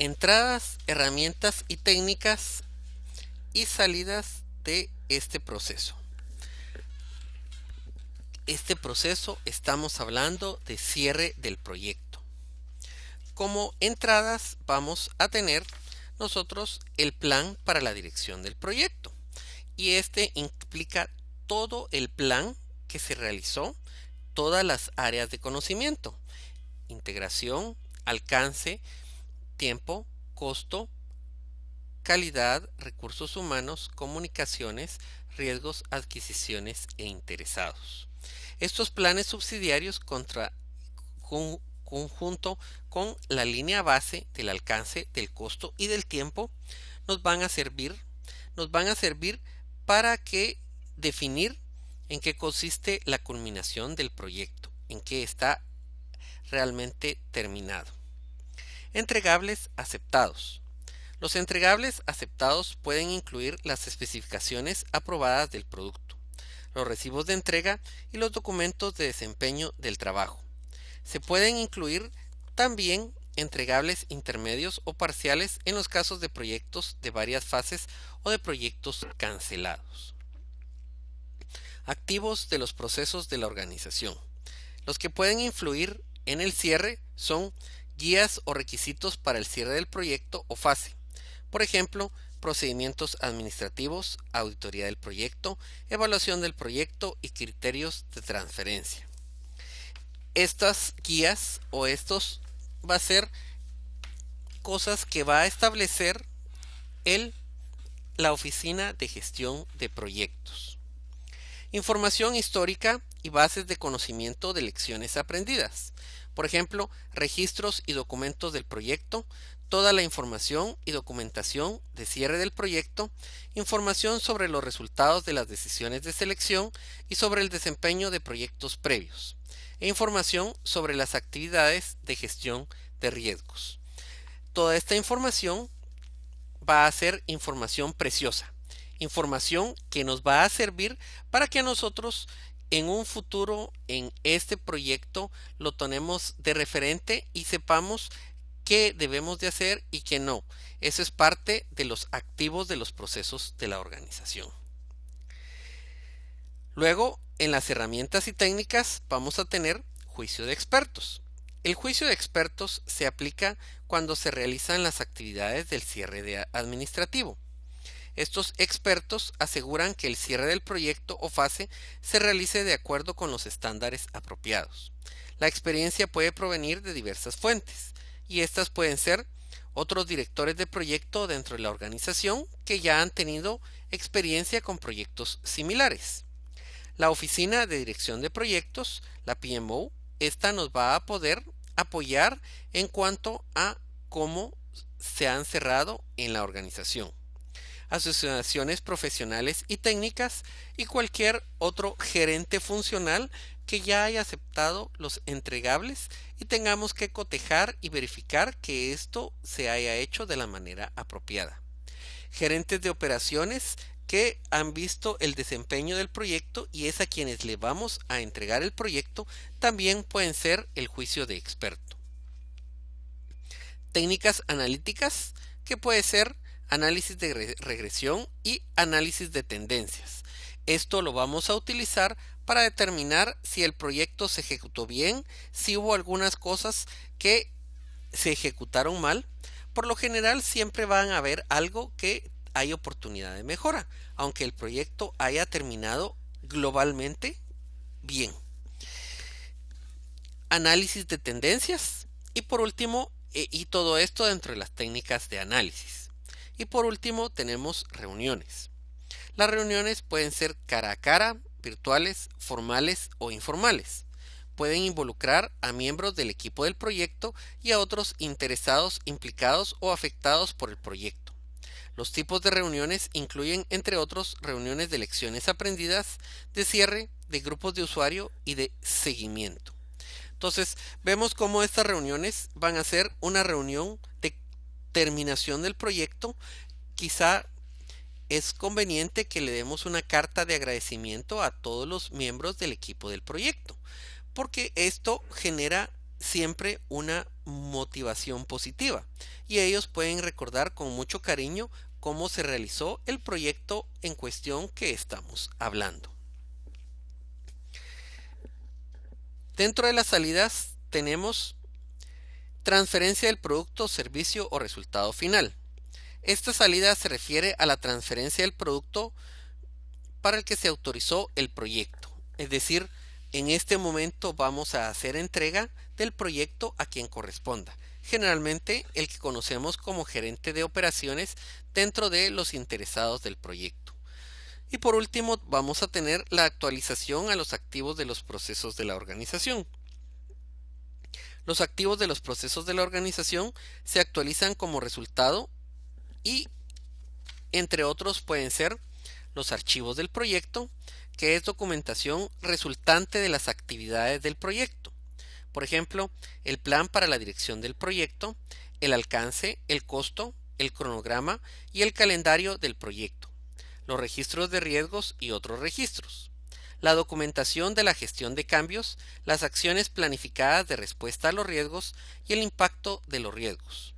Entradas, herramientas y técnicas y salidas de este proceso. Este proceso estamos hablando de cierre del proyecto. Como entradas vamos a tener nosotros el plan para la dirección del proyecto, y este implica todo el plan que se realizó, todas las áreas de conocimiento: integración, alcance, tiempo, costo, calidad, recursos humanos, comunicaciones, riesgos, adquisiciones e interesados. Estos planes subsidiarios conjunto con la línea base del alcance, del costo y del tiempo nos van a servir para definir en qué consiste la culminación del proyecto, en qué está realmente terminado. Entregables aceptados. Los entregables aceptados pueden incluir las especificaciones aprobadas del producto, los recibos de entrega y los documentos de desempeño del trabajo. Se pueden incluir también entregables intermedios o parciales en los casos de proyectos de varias fases o de proyectos cancelados. Activos de los procesos de la organización. Los que pueden influir en el cierre son guías o requisitos para el cierre del proyecto o fase. Por ejemplo, procedimientos administrativos, auditoría del proyecto, evaluación del proyecto y criterios de transferencia. Estas guías o estos va a ser cosas que va a establecer la Oficina de Gestión de Proyectos. Información histórica y bases de conocimiento de lecciones aprendidas. Por ejemplo, registros y documentos del proyecto, toda la información y documentación de cierre del proyecto, información sobre los resultados de las decisiones de selección y sobre el desempeño de proyectos previos, e información sobre las actividades de gestión de riesgos. Toda esta información va a ser información preciosa, información que nos va a servir para que nosotros en un futuro en este proyecto lo tenemos de referente y sepamos qué debemos de hacer y qué no. Eso es parte de los activos de los procesos de la organización. Luego, en las herramientas y técnicas vamos a tener juicio de expertos. El juicio de expertos se aplica cuando se realizan las actividades del cierre administrativo. Estos expertos aseguran que el cierre del proyecto o fase se realice de acuerdo con los estándares apropiados. La experiencia puede provenir de diversas fuentes, y estas pueden ser otros directores de proyecto dentro de la organización que ya han tenido experiencia con proyectos similares. La Oficina de Dirección de Proyectos, la PMO, esta nos va a poder apoyar en cuanto a cómo se han cerrado en la organización. Asociaciones profesionales y técnicas y cualquier otro gerente funcional que ya haya aceptado los entregables y tengamos que cotejar y verificar que esto se haya hecho de la manera apropiada. Gerentes de operaciones que han visto el desempeño del proyecto y es a quienes le vamos a entregar el proyecto, también pueden ser el juicio de experto. Técnicas analíticas, que puede ser análisis de regresión y análisis de tendencias. Esto lo vamos a utilizar para determinar si el proyecto se ejecutó bien, si hubo algunas cosas que se ejecutaron mal. Por lo general siempre van a haber algo que hay oportunidad de mejora, aunque el proyecto haya terminado globalmente bien. Análisis de tendencias y por último, y todo esto dentro de las técnicas de análisis. Y por último tenemos reuniones. Las reuniones pueden ser cara a cara, virtuales, formales o informales. Pueden involucrar a miembros del equipo del proyecto y a otros interesados, implicados o afectados por el proyecto. Los tipos de reuniones incluyen, entre otros, reuniones de lecciones aprendidas, de cierre, de grupos de usuario y de seguimiento. Entonces, vemos cómo estas reuniones van a ser una reunión de terminación del proyecto. Quizá es conveniente que le demos una carta de agradecimiento a todos los miembros del equipo del proyecto, porque esto genera siempre una motivación positiva y ellos pueden recordar con mucho cariño cómo se realizó el proyecto en cuestión que estamos hablando. Dentro de las salidas tenemos transferencia del producto, servicio o resultado final. Esta salida se refiere a la transferencia del producto para el que se autorizó el proyecto. Es decir, en este momento vamos a hacer entrega del proyecto a quien corresponda. Generalmente el que conocemos como gerente de operaciones dentro de los interesados del proyecto. Y por último vamos a tener la actualización a los activos de los procesos de la organización. Los activos de los procesos de la organización se actualizan como resultado y entre otros pueden ser los archivos del proyecto, que es documentación resultante de las actividades del proyecto. Por ejemplo, el plan para la dirección del proyecto, el alcance, el costo, el cronograma y el calendario del proyecto, los registros de riesgos y otros registros, la documentación de la gestión de cambios, las acciones planificadas de respuesta a los riesgos y el impacto de los riesgos,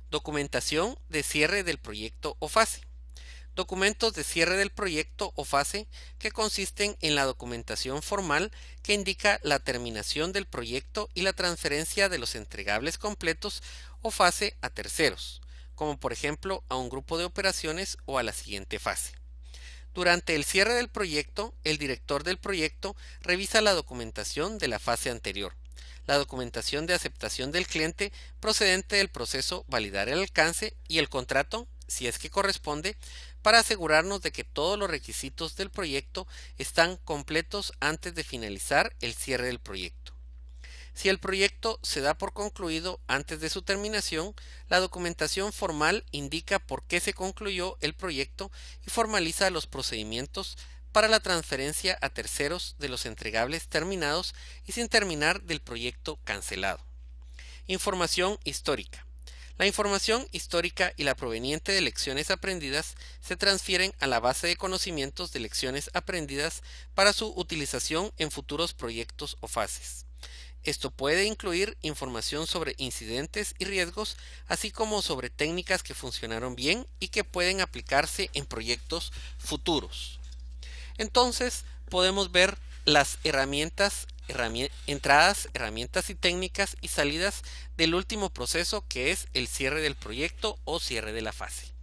documentación de cierre del proyecto o fase. Documentos de cierre del proyecto o fase que consisten en la documentación formal que indica la terminación del proyecto y la transferencia de los entregables completos o fase a terceros, como por ejemplo a un grupo de operaciones o a la siguiente fase. Durante el cierre del proyecto, el director del proyecto revisa la documentación de la fase anterior, la documentación de aceptación del cliente procedente del proceso validar el alcance y el contrato, si es que corresponde, para asegurarnos de que todos los requisitos del proyecto están completos antes de finalizar el cierre del proyecto. Si el proyecto se da por concluido antes de su terminación, la documentación formal indica por qué se concluyó el proyecto y formaliza los procedimientos para la transferencia a terceros de los entregables terminados y sin terminar del proyecto cancelado. Información histórica. La información histórica y la proveniente de lecciones aprendidas se transfieren a la base de conocimientos de lecciones aprendidas para su utilización en futuros proyectos o fases. Esto puede incluir información sobre incidentes y riesgos, así como sobre técnicas que funcionaron bien y que pueden aplicarse en proyectos futuros. Entonces, podemos ver las entradas, herramientas y técnicas y salidas del último proceso, que es el cierre del proyecto o cierre de la fase.